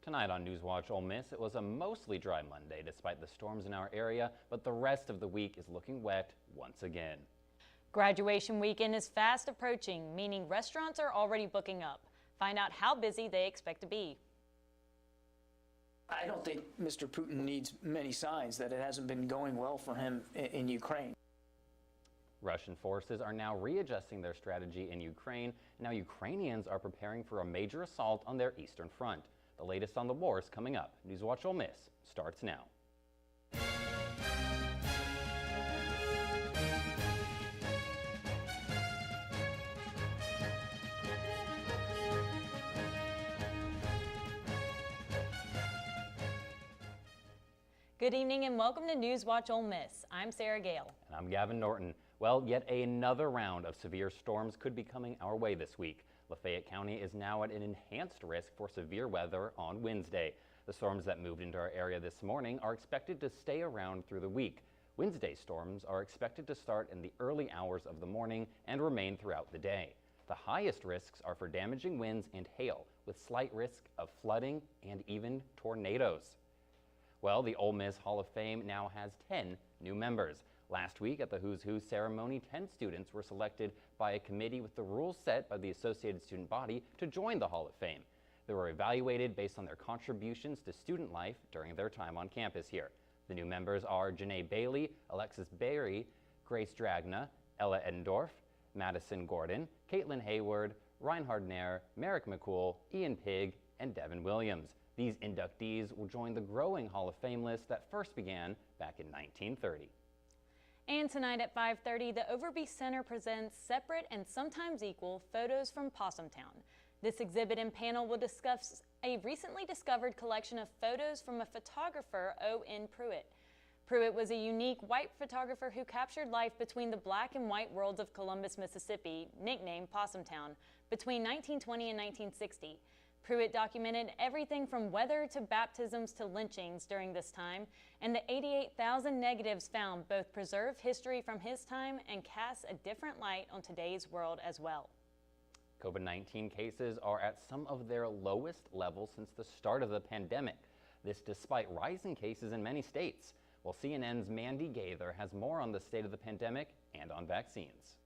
Tonight on NewsWatch Ole Miss, it was a mostly dry Monday despite the storms in our area, but the rest of the week is looking wet once again. Graduation weekend is fast approaching, meaning restaurants are already booking up. Find out how busy they expect to be. I don't think Mr. Putin needs many signs that it hasn't been going well for him in Ukraine. Russian forces are now readjusting their strategy in Ukraine. Now Ukrainians are preparing for a major assault on their eastern front. The latest on the war is coming up. NewsWatch Ole Miss starts now. Good evening and welcome to NewsWatch Ole Miss. I'm Sarah Gale. And I'm Gavin Norton. Well, yet another round of severe storms could be coming our way this week. Lafayette County is now at an enhanced risk for severe weather on Wednesday. The storms that moved into our area this morning are expected to stay around through the week. Wednesday's storms are expected to start in the early hours of the morning and remain throughout the day. The highest risks are for damaging winds and hail, with slight risk of flooding and even tornadoes. Well, the Ole Miss Hall of Fame now has 10 new members. Last week at the Who's Who ceremony, 10 students were selected by a committee with the rules set by the Associated Student Body to join the Hall of Fame. They were evaluated based on their contributions to student life during their time on campus here. The new members are Janae Bailey, Alexis Berry, Grace Dragna, Ella Edendorf, Madison Gordon, Caitlin Hayward, Reinhard Nair, Merrick McCool, Ian Pigg, and Devin Williams. These inductees will join the growing Hall of Fame list that first began back in 1930. And tonight at 5:30, the Wnba Center presents Separate and Sometimes Equal Photos from Possumtown. This exhibit and panel will discuss a recently discovered collection of photos from a photographer, O.N. Pruitt. Pruitt was a unique white photographer who captured life between the black and white worlds of Columbus, Mississippi, nicknamed Possumtown, between 1920 and 1960. Pruitt documented everything from weather to baptisms to lynchings during this time, and the 88,000 negatives found both preserve history from his time and cast a different light on today's world as well. COVID-19 cases are at some of their lowest levels since the start of the pandemic. This despite rising cases in many states. Well, CNN's Mandy Gaither has more on the state of the pandemic and on vaccines.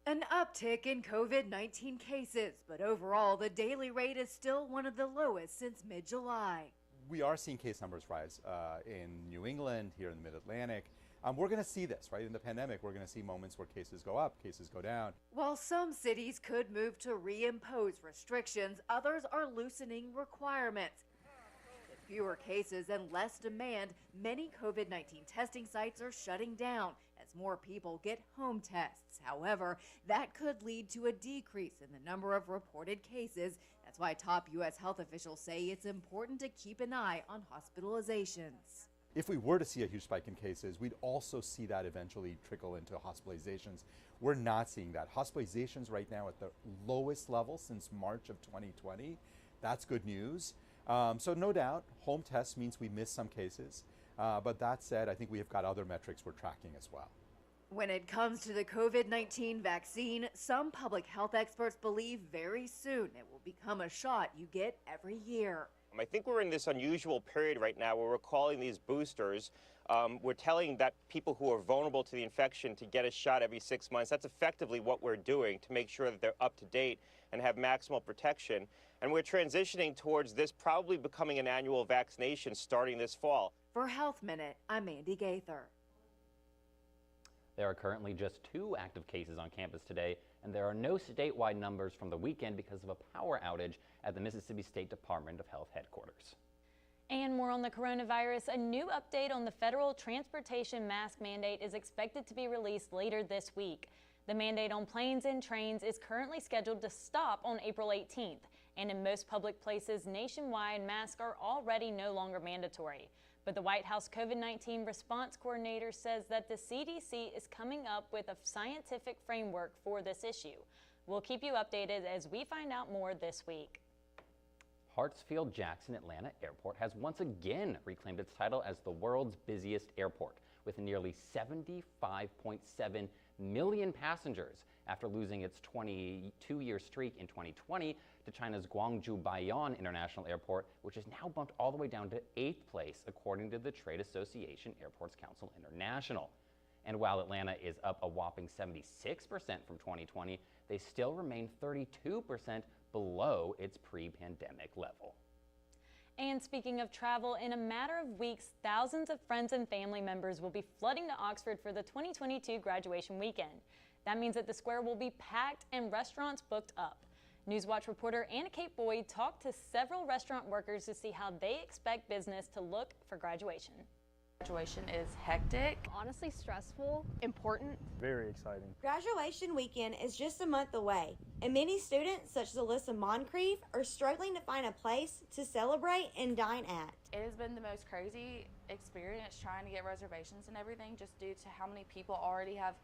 An uptick in COVID-19 cases, but overall the daily rate is still one of the lowest since mid-July. We are seeing case numbers rise in New England, here in the Mid-Atlantic. We're going to see this, right? In the pandemic, we're going to see moments where cases go up, cases go down. While some cities could move to reimpose restrictions, others are loosening requirements. With fewer cases and less demand, many COVID-19 testing sites are shutting down as more people get home tests. However, that could lead to a decrease in the number of reported cases. That's why top U.S. health officials say it's important to keep an eye on hospitalizations. If we were to see a huge spike in cases, we'd also see that eventually trickle into hospitalizations. We're not seeing that. Hospitalizations right now at the lowest level since March of 2020. That's good news. So no doubt, home tests means we miss some cases. But that said, I think we have got other metrics we're tracking as well. When it comes to the COVID-19 vaccine, some public health experts believe very soon it will become a shot you get every year. I think we're in this unusual period right now where we're calling these boosters. We're telling that people who are vulnerable to the infection to get a shot every 6 months. That's effectively what we're doing to make sure that they're up to date and have maximal protection. And we're transitioning towards this probably becoming an annual vaccination starting this fall. For Health Minute, I'm Mandy Gaither. There are currently just 2 active cases on campus today, and there are no statewide numbers from the weekend because of a power outage at the Mississippi State Department of Health headquarters. And more on the coronavirus. A new update on the federal transportation mask mandate is expected to be released later this week. The mandate on planes and trains is currently scheduled to stop on April 18th, and in most public places nationwide, masks are already no longer mandatory. But the White House COVID-19 response coordinator says that the CDC is coming up with a scientific framework for this issue. We'll keep you updated as we find out more this week. Hartsfield-Jackson Atlanta Airport has once again reclaimed its title as the world's busiest airport, with nearly 75.7 million passengers after losing its 22-year streak in 2020 to China's Guangzhou Baiyun International Airport, which is now bumped all the way down to 8th place, according to the trade association Airports Council International. And while Atlanta is up a whopping 76% from 2020, they still remain 32% below its pre-pandemic level. And speaking of travel, in a matter of weeks, thousands of friends and family members will be flooding to Oxford for the 2022 graduation weekend. That means that the square will be packed and restaurants booked up. NewsWatch reporter Kate Boyd talked to several restaurant workers to see how they expect business to look for graduation. Graduation is hectic. Honestly stressful, important. Very exciting. Graduation weekend is just a month away, and many students, such as Alyssa Moncrief, are struggling to find a place to celebrate and dine at. It has been the most crazy experience trying to get reservations and everything, just due to how many people already have,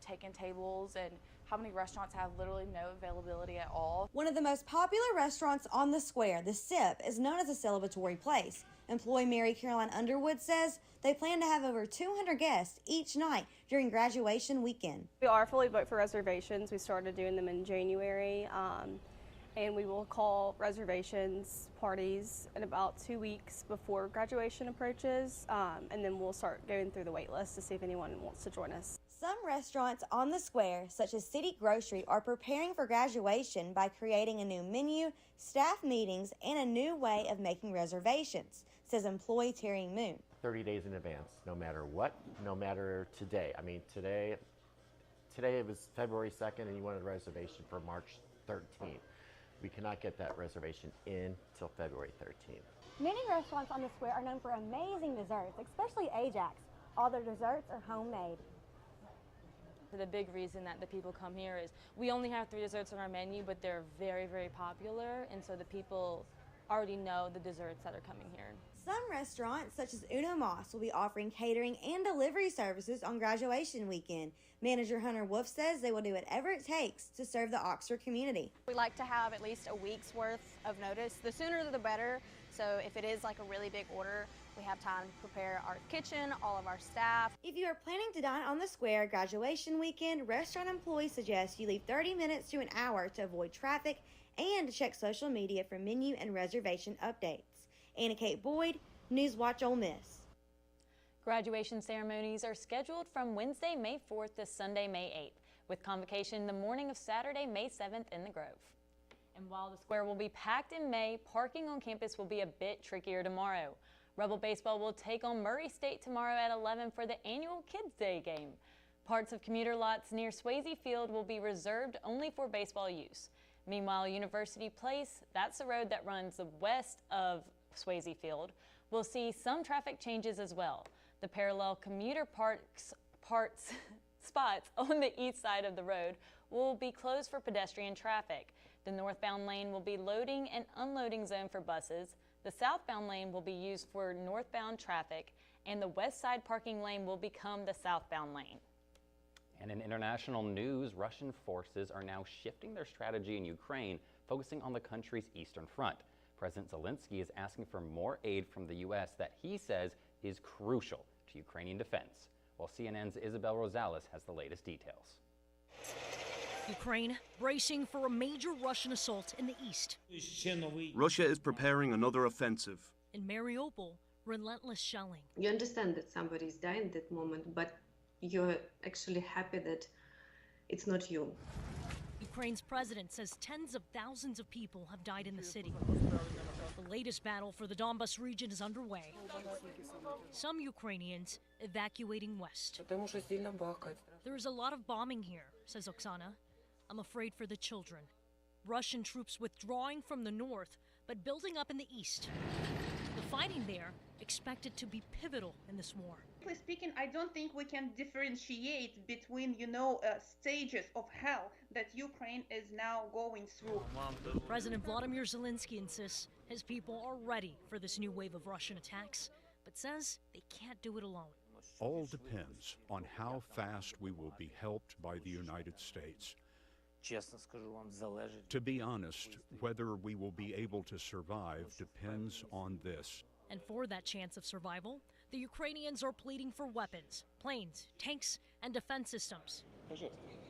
taken tables and how many restaurants have literally no availability at all. One of the most popular restaurants on the square, the SIP, is known as a celebratory place. Employee Mary Caroline Underwood says they plan to have over 200 guests each night during graduation weekend. We are fully booked for reservations. We started doing them in January, and we will call reservations parties in about 2 weeks before graduation approaches, and then we'll start going through the wait list to see if anyone wants to join us. Some restaurants on the square, such as City Grocery, are preparing for graduation by creating a new menu, staff meetings, and a new way of making reservations, says employee Terry Moon. 30 days in advance, no matter what, no matter today. I mean, today it was February 2nd and you wanted a reservation for March 13th. We cannot get that reservation in till February 13th. Many restaurants on the square are known for amazing desserts, especially Ajax. All their desserts are homemade. The big reason that the people come here is we only have 3 desserts on our menu, but they're very, very popular, and so the people already know the desserts that are coming here. Some restaurants, such as Wnba, will be offering catering and delivery services on graduation weekend. Manager Hunter Wolf says they will do whatever it takes to serve the Oxford community. We like to have at least a week's worth of notice. The sooner the better. So if it is like a really big order, we have time to prepare our kitchen, all of our staff. If you are planning to dine on the square graduation weekend, restaurant employees suggest you leave 30 minutes to an hour to avoid traffic and to check social media for menu and reservation updates. Kate Boyd, NewsWatch Ole Miss. Graduation ceremonies are scheduled from Wednesday, May 4th to Sunday, May 8th, with convocation the morning of Saturday, May 7th in the Grove. And while the square will be packed in May, parking on campus will be a bit trickier tomorrow. Rebel baseball will take on Murray State tomorrow at 11 for the annual Kids Day game. Parts of commuter lots near Swayze Field will be reserved only for baseball use. Meanwhile, University Place, that's the road that runs west of Swayze Field, will see some traffic changes as well. The parallel commuter spots on the east side of the road will be closed for pedestrian traffic. The northbound lane will be loading and unloading zone for buses. The southbound lane will be used for northbound traffic, and the west side parking lane will become the southbound lane. And in international news, Russian forces are now shifting their strategy in Ukraine, focusing on the country's eastern front. President Zelensky is asking for more aid from the U.S. that he says is crucial to Ukrainian defense, while CNN's Isabel Rosales has the latest details. Ukraine bracing for a major Russian assault in the east. Russia is preparing another offensive. In Mariupol, relentless shelling. You understand that somebody is dying at that moment, but you're actually happy that it's not you. Ukraine's president says tens of thousands of people have died in the city. The latest battle for the Donbas region is underway. Some Ukrainians evacuating west. There is a lot of bombing here, says Oksana. I'm afraid for the children. Russian troops withdrawing from the north, but building up in the east. The fighting there expected to be pivotal in this war. Frankly speaking, I don't think we can differentiate between, stages of hell that Ukraine is now going through. President Vladimir Zelensky insists his people are ready for this new wave of Russian attacks, but says they can't do it alone. All depends on how fast we will be helped by the United States. To be honest, whether we will be able to survive depends on this. And for that chance of survival, the Ukrainians are pleading for weapons, planes, tanks, and defense systems.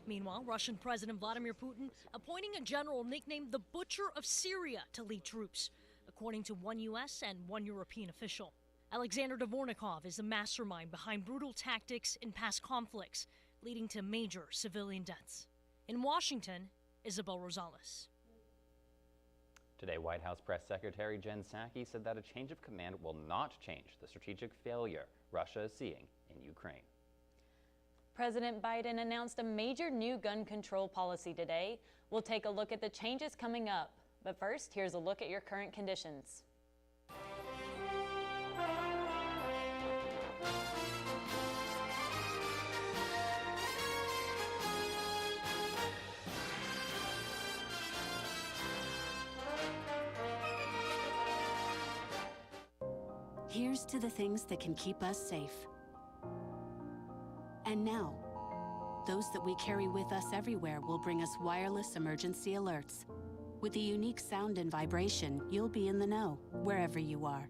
Meanwhile, Russian President Vladimir Putin appointing a general nicknamed the Butcher of Syria to lead troops, according to one U.S. and one European official. Alexander Dvornikov is the mastermind behind brutal tactics in past conflicts, leading to major civilian deaths. In Washington, Isabel Rosales. Today, White House Press Secretary Jen Psaki said that a change of command will not change the strategic failure Russia is seeing in Ukraine. President Biden announced a major new gun control policy today. We'll take a look at the changes coming up. But first, here's a look at your current conditions. Here's to the things that can keep us safe. And now, those that we carry with us everywhere will bring us wireless emergency alerts. With the unique sound and vibration, you'll be in the know, wherever you are.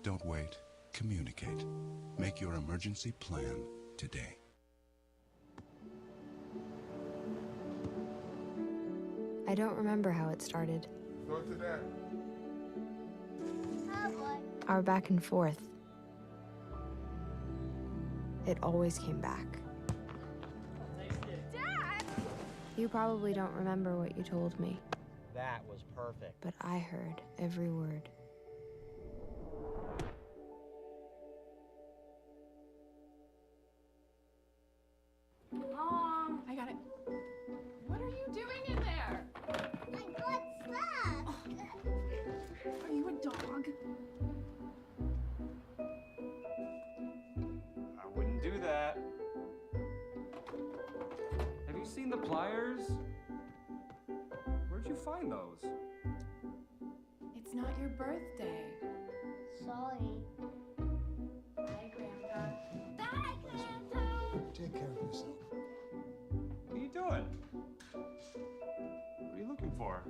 Don't wait. Communicate. Make your emergency plan today. I don't remember how it started. Go to that. Our back and forth. It always came back. Dad! You probably don't remember what you told me, That was perfect. but I heard every word. Mom, I got it. What are you doing in there? I got stuck. Are you a dog? I wouldn't do that. Have you seen the pliers? Where'd you find those? It's not your birthday. Sorry. Bye, Grandpa. Bye, Grandpa. Take care of yourself. What are you doing? What are you looking for?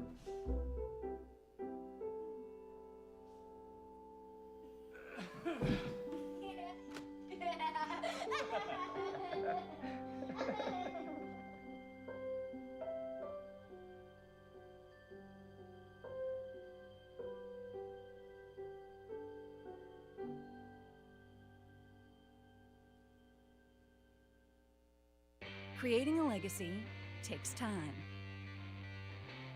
Creating a legacy takes time,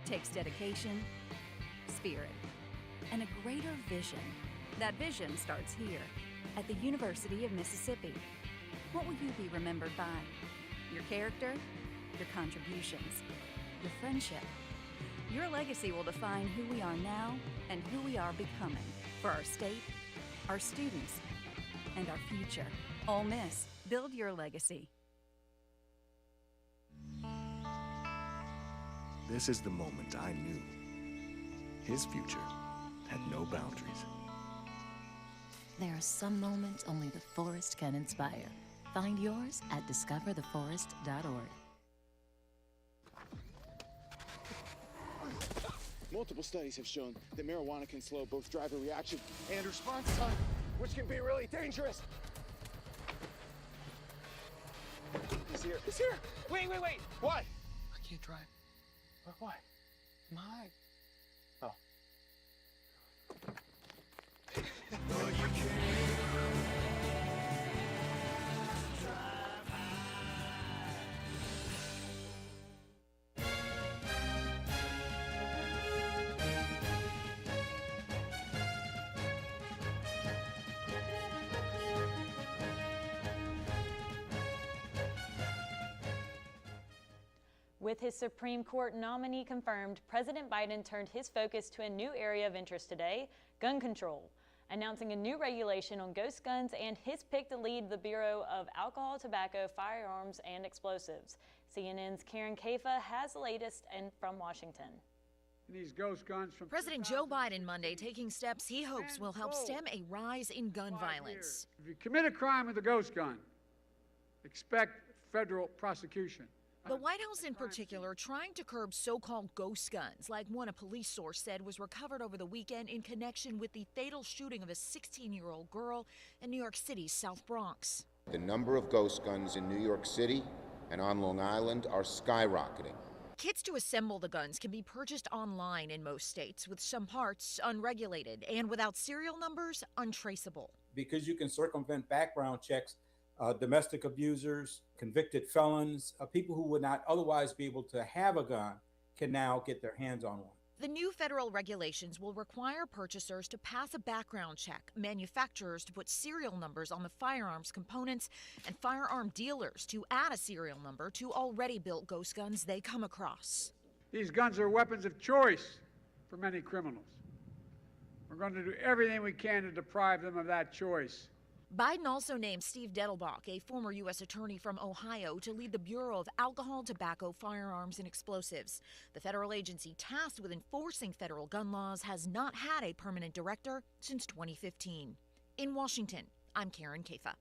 takes dedication, spirit, and a greater vision. That vision starts here at the University of Mississippi. What will you be remembered by? Your character, your contributions, your friendship. Your legacy will define who we are now and who we are becoming for our state, our students, and our future. Ole Miss, build your legacy. This is the moment I knew. His future had no boundaries. There are some moments only the forest can inspire. Find yours at discovertheforest.org. Multiple studies have shown that marijuana can slow both driver reaction and response time, which can be really dangerous. He's here. He's here. Wait. What? I can't drive. Why? I'm high. Oh. With his Supreme Court nominee confirmed, President Biden turned his focus to a new area of interest today, gun control, announcing a new regulation on ghost guns and his pick to lead the Bureau of Alcohol, Tobacco, Firearms, and Explosives. CNN's Karen Kafa has the latest from Washington. These ghost guns from President Joe Biden Monday taking steps he hopes will help stem a rise in gun violence. If you commit a crime with a ghost gun, expect federal prosecution. The White House in particular trying to curb so-called ghost guns, like one a police source said was recovered over the weekend in connection with the fatal shooting of a 16-year-old girl in New York City's South Bronx. The number of ghost guns in New York City and on Long Island are skyrocketing. Kits to assemble the guns can be purchased online in most states, with some parts unregulated and without serial numbers untraceable. Because you can circumvent background checks, domestic abusers, convicted felons, people who would not otherwise be able to have a gun can now get their hands on one. The new federal regulations will require purchasers to pass a background check, manufacturers to put serial numbers on the firearms components, and firearm dealers to add a serial number to already built ghost guns they come across. These guns are weapons of choice for many criminals. We're going to do everything we can to deprive them of that choice. Biden also named Steve Dettelbach, a former U.S. attorney from Ohio, to lead the Bureau of Alcohol, Tobacco, Firearms, and Explosives. The federal agency tasked with enforcing federal gun laws has not had a permanent director since 2015. In Washington, I'm Karen Kafa.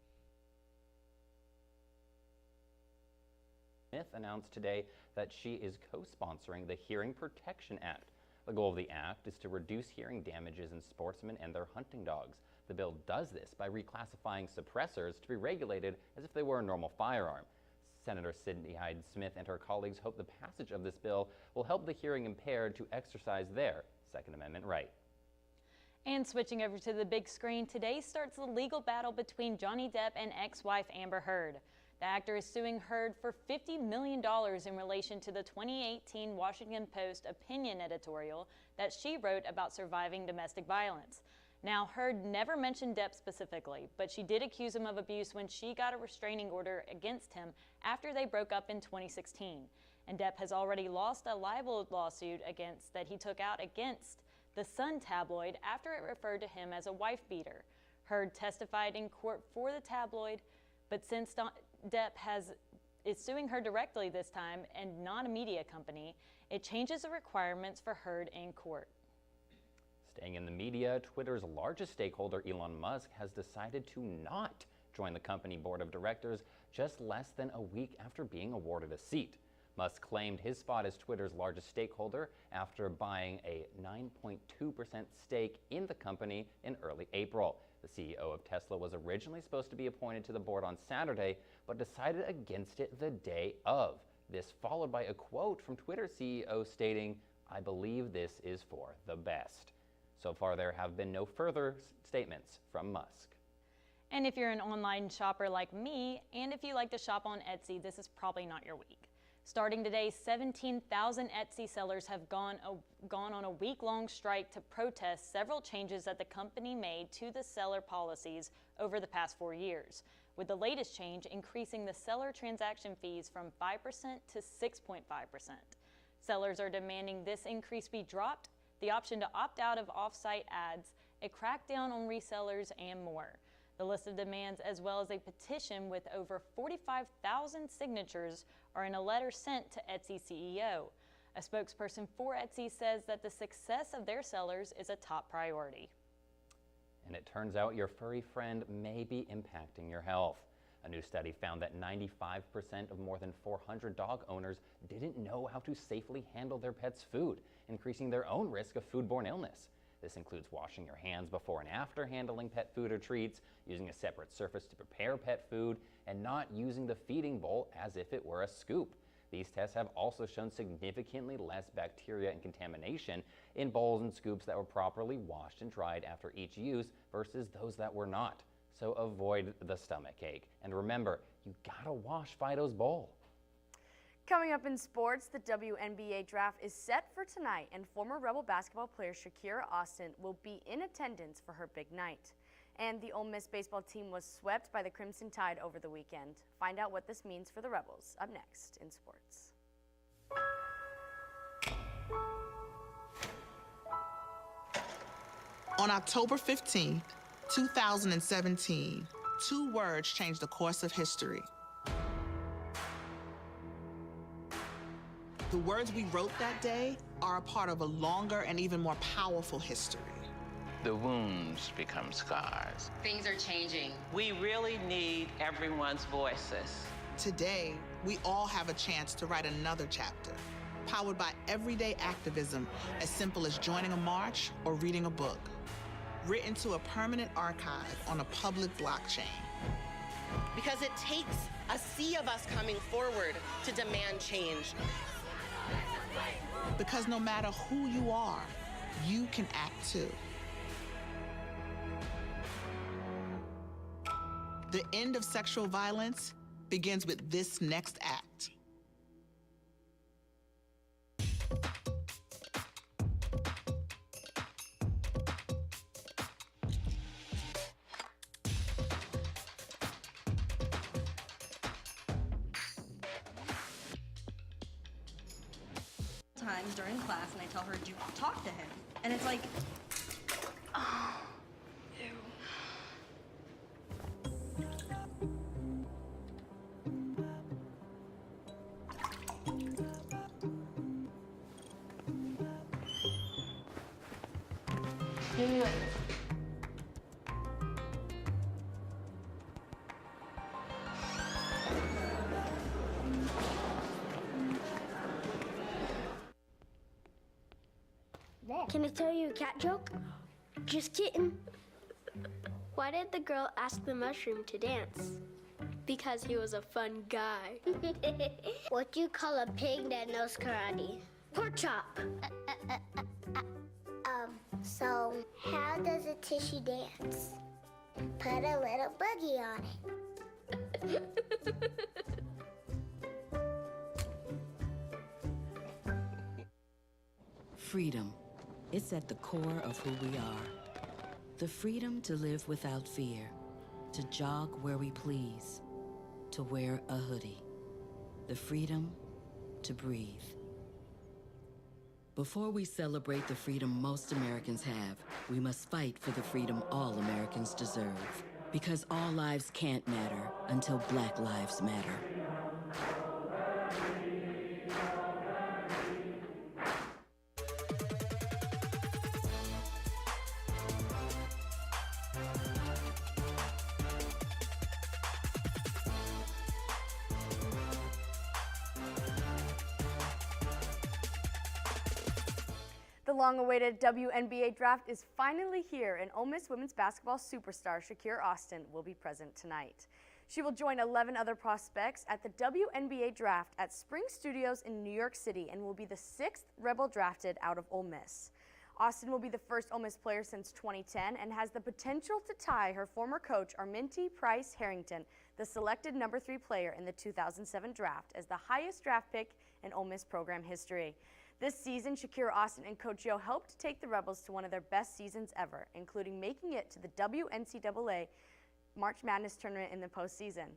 Smith announced today that she is co-sponsoring the Hearing Protection Act. The goal of the act is to reduce hearing damages in sportsmen and their hunting dogs. The bill does this by reclassifying suppressors to be regulated as if they were a normal firearm. Senator Sidney Hyde-Smith and her colleagues hope the passage of this bill will help the hearing impaired to exercise their Second Amendment right. And switching over to the big screen, today starts the legal battle between Johnny Depp and ex-wife Amber Heard. The actor is suing Heard for $50 million in relation to the 2018 Washington Post opinion editorial that she wrote about surviving domestic violence. Now, Heard never mentioned Depp specifically, but she did accuse him of abuse when she got a restraining order against him after they broke up in 2016. And Depp has already lost a libel lawsuit that he took out against the Sun tabloid after it referred to him as a wife beater. Heard testified in court for the tabloid, but since Depp is suing her directly this time and not a media company, it changes the requirements for Heard in court. Staying in the media, Twitter's largest stakeholder, Elon Musk, has decided to not join the company board of directors just less than a week after being awarded a seat. Musk claimed his spot as Twitter's largest stakeholder after buying a 9.2% stake in the company in early April. The CEO of Tesla was originally supposed to be appointed to the board on Saturday, but decided against it the day of. This followed by a quote from Twitter CEO stating, "I believe this is for the best." So far, there have been no further statements from Musk. And if you're an online shopper like me, and if you like to shop on Etsy, this is probably not your week. Starting today, 17,000 Etsy sellers have gone on a week-long strike to protest several changes that the company made to the seller policies over the past 4 years, with the latest change increasing the seller transaction fees from 5% to 6.5%. Sellers are demanding this increase be dropped, the option to opt out of off-site ads, a crackdown on resellers, and more. The list of demands, as well as a petition with over 45,000 signatures, are in a letter sent to Etsy CEO. A spokesperson for Etsy says that the success of their sellers is a top priority. And it turns out your furry friend may be impacting your health. A new study found that 95% of more than 400 dog owners didn't know how to safely handle their pet's food, increasing their own risk of foodborne illness. This includes washing your hands before and after handling pet food or treats, using a separate surface to prepare pet food, and not using the feeding bowl as if it were a scoop. These tests have also shown significantly less bacteria and contamination in bowls and scoops that were properly washed and dried after each use versus those that were not. So avoid the stomach ache. And remember, you gotta wash Fido's bowl. Coming up in sports, the Wnba Draft is set for tonight, and former Rebel basketball player Shakir Austin will be in attendance for her big night. And the Ole Miss baseball team was swept by the Crimson Tide over the weekend. Find out what this means for the Rebels up next in sports. On October 15th, 2017, 2 words changed the course of history. The words we wrote that day are a part of a longer and even more powerful history. The wounds become scars. Things are changing. We really need everyone's voices. Today, we all have a chance to write another chapter, powered by everyday activism as simple as joining a march or reading a book, written to a permanent archive on a public blockchain. Because it takes a sea of us coming forward to demand change. Because no matter who you are, you can act too. The end of sexual violence begins with this next act. Times during class, and I tell her to talk to him, and it's like, oh, ew. Can I tell you a cat joke? Just kidding. Why did the girl ask the mushroom to dance? Because he was a fun guy. What do you call a pig that knows karate? Pork chop. So how does a tissue dance? Put a little boogie on it. Freedom. It's at the core of who we are. The freedom to live without fear, to jog where we please, to wear a hoodie. The freedom to breathe. Before we celebrate the freedom most Americans have, we must fight for the freedom all Americans deserve. Because all lives can't matter until Black lives matter. The long-awaited WNBA draft is finally here, and Ole Miss women's basketball superstar Shakir Austin will be present tonight. She will join 11 other prospects at the WNBA draft at Spring Studios in New York City and will be the 6th Rebel drafted out of Ole Miss. Austin will be the first Ole Miss player since 2010 and has the potential to tie her former coach Arminty Price Harrington, the selected number 3 player in the 2007 draft, as the highest draft pick in Ole Miss program history. This season, Shakir Austin and Coach Yo helped take the Rebels to one of their best seasons ever, including making it to the WNCAA March Madness tournament in the postseason.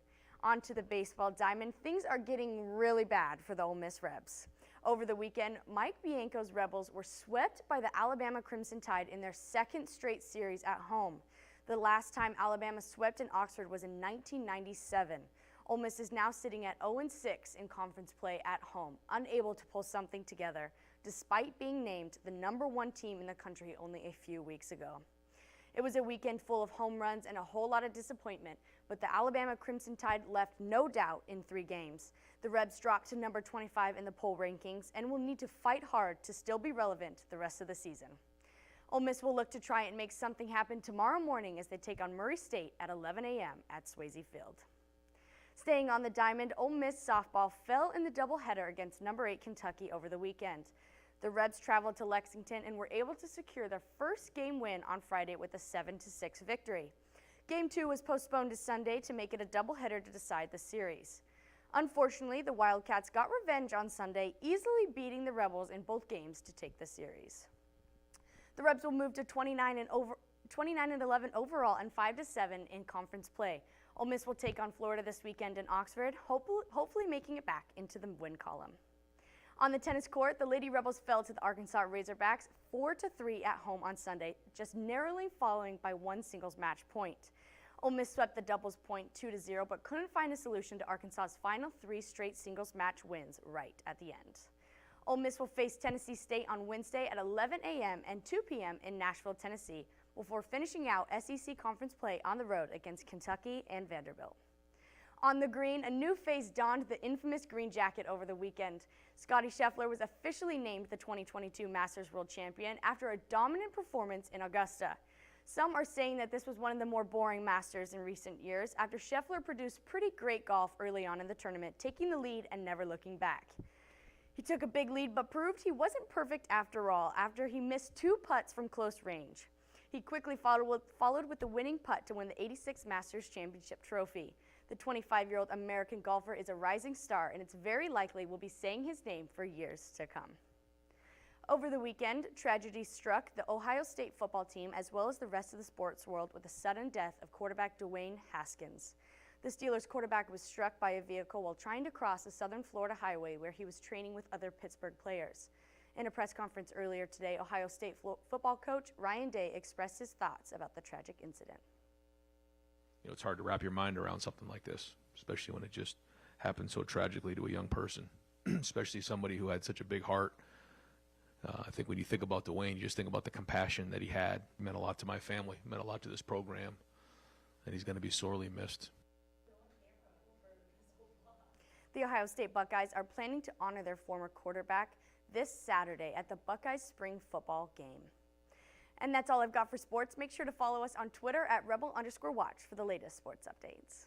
On to the baseball diamond, things are getting really bad for the Ole Miss Rebs. Over the weekend, Mike Bianco's Rebels were swept by the Alabama Crimson Tide in their second straight series at home. The last time Alabama swept in Oxford was in 1997. Ole Miss is now sitting at 0-6 in conference play at home, unable to pull something together, despite being named the #1 team in the country only a few weeks ago. It was a weekend full of home runs and a whole lot of disappointment, but the Alabama Crimson Tide left no doubt in 3 games. The Rebs dropped to number 25 in the poll rankings and will need to fight hard to still be relevant the rest of the season. Ole Miss will look to try and make something happen tomorrow morning as they take on Murray State at 11 a.m. at Swayze Field. Staying on the diamond, Ole Miss softball fell in the doubleheader against number 8 Kentucky over the weekend. The Rebs traveled to Lexington and were able to secure their first game win on Friday with a 7-6 victory. Game 2 was postponed to Sunday to make it a doubleheader to decide the series. Unfortunately, the Wildcats got revenge on Sunday, easily beating the Rebels in both games to take the series. The Rebs will move to 29-11 overall and 5-7 in conference play. Ole Miss will take on Florida this weekend in Oxford, hopefully making it back into the win column. On the tennis court, the Lady Rebels fell to the Arkansas Razorbacks 4-3 at home on Sunday, just narrowly following by 1 singles match point. Ole Miss swept the doubles point 2-0, but couldn't find a solution to Arkansas's final 3 straight singles match wins right at the end. Ole Miss will face Tennessee State on Wednesday at 11 a.m. and 2 p.m. in Nashville, Tennessee, before finishing out SEC conference play on the road against Kentucky and Vanderbilt. On the green, a new face donned the infamous green jacket over the weekend. Scottie Scheffler was officially named the 2022 Masters World Champion after a dominant performance in Augusta. Some are saying that this was one of the more boring Masters in recent years after Scheffler produced pretty great golf early on in the tournament, taking the lead and never looking back. He took a big lead but proved he wasn't perfect after all after he missed 2 putts from close range. He quickly followed with the winning putt to win the 86th Masters Championship trophy. The 25-year-old American golfer is a rising star, and it's very likely we'll be saying his name for years to come. Over the weekend, tragedy struck the Ohio State football team as well as the rest of the sports world with the sudden death of quarterback Dwayne Haskins. The Steelers quarterback was struck by a vehicle while trying to cross the southern Florida highway where he was training with other Pittsburgh players. In a press conference earlier today, Ohio State football coach Ryan Day expressed his thoughts about the tragic incident. You know, it's hard to wrap your mind around something like this, especially when it just happened so tragically to a young person, especially somebody who had such a big heart. I think when you think about Dwayne, you just think about the compassion that he had. It meant a lot to my family, it meant a lot to this program, and he's going to be sorely missed. The Ohio State Buckeyes are planning to honor their former quarterback this Saturday at the Buckeyes spring football game. And that's all I've got for sports. Make sure to follow us on Twitter at rebel_watch for the latest sports updates.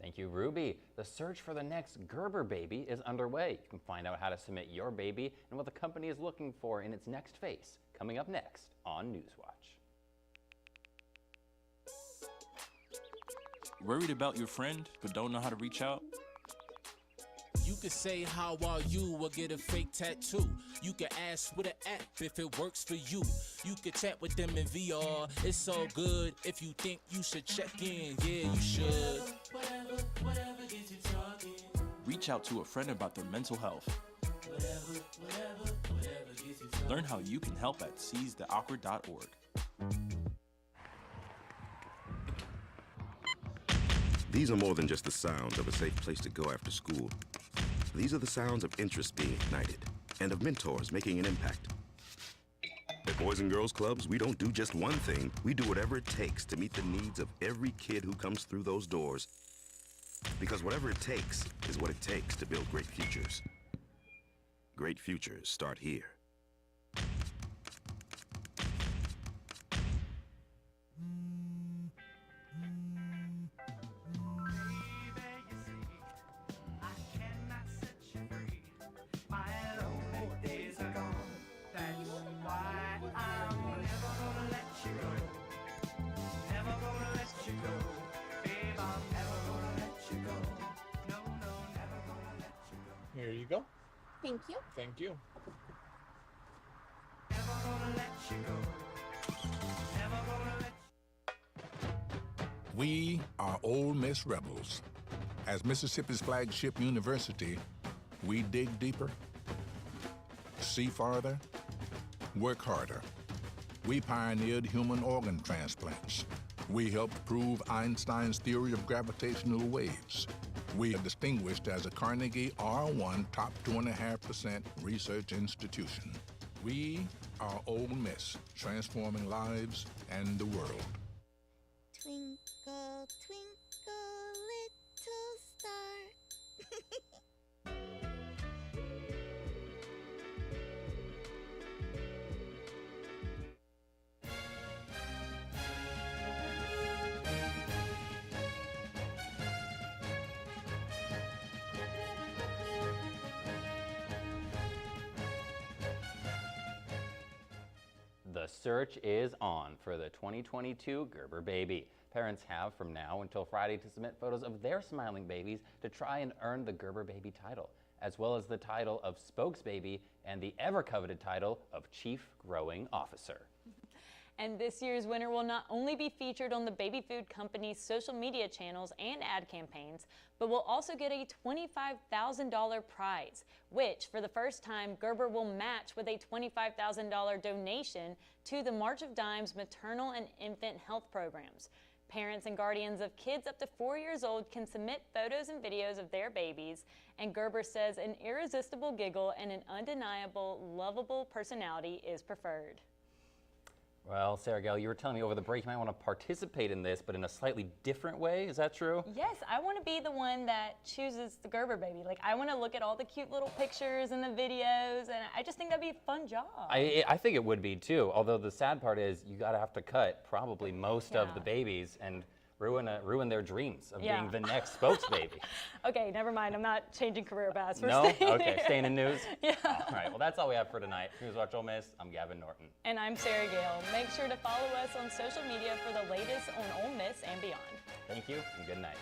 Thank you, Ruby. The search for the next Gerber baby is underway. You can find out how to submit your baby and what the company is looking for in its next face, coming up next on NewsWatch. Worried about your friend but don't know how to reach out? You could say how are you or get a fake tattoo. You can ask with an app if it works for you. You could chat with them in VR. It's so good. If you think you should check in, yeah, you should. Whatever gets you talking. Reach out to a friend about their mental health. Whatever gets you talking. Learn how you can help at seizetheawkward.org. These are more than just the sounds of a safe place to go after school. These are the sounds of interest being ignited and of mentors making an impact. At Boys and Girls Clubs, we don't do just one thing. We do whatever it takes to meet the needs of every kid who comes through those doors. Because whatever it takes is what it takes to build great futures. Great futures start here. Here you go. Thank you. Thank you. We are Ole Miss Rebels. As Mississippi's flagship university, we dig deeper, see farther, work harder. We pioneered human organ transplants. We helped prove Einstein's theory of gravitational waves. We are distinguished as a Carnegie R1 top 2.5% research institution. We are Ole Miss, transforming lives and the world. Twinkle, twinkle, little star. The search is on for the 2022 Gerber baby. Parents have from now until Friday to submit photos of their smiling babies to try and earn the Gerber baby title, as well as the title of spokesbaby and the ever-coveted title of Chief Growing Officer. And this year's winner will not only be featured on the baby food company's social media channels and ad campaigns, but will also get a $25,000 prize, which for the first time Gerber will match with a $25,000 donation to the March of Dimes maternal and infant health programs. Parents and guardians of kids up to 4 years old can submit photos and videos of their babies, and Gerber says an irresistible giggle and an undeniable, lovable personality is preferred. Well, Sarah Gale, you were telling me over the break you might want to participate in this, but in a slightly different way. Is that true? Yes, I want to be the one that chooses the Gerber baby. Like, I want to look at all the cute little pictures and the videos, and I just think that'd be a fun job. I think it would be too. Although the sad part is you gotta have to cut probably most of the babies and ruin their dreams of being the next spokes baby. Okay, never mind. I'm not changing career paths. No? Okay, staying in news? Yeah. All right, well, that's all we have for tonight. NewsWatch Ole Miss, I'm Gavin Norton. And I'm Sarah Gale. Make sure to follow us on social media for the latest on Ole Miss and beyond. Thank you, and good night.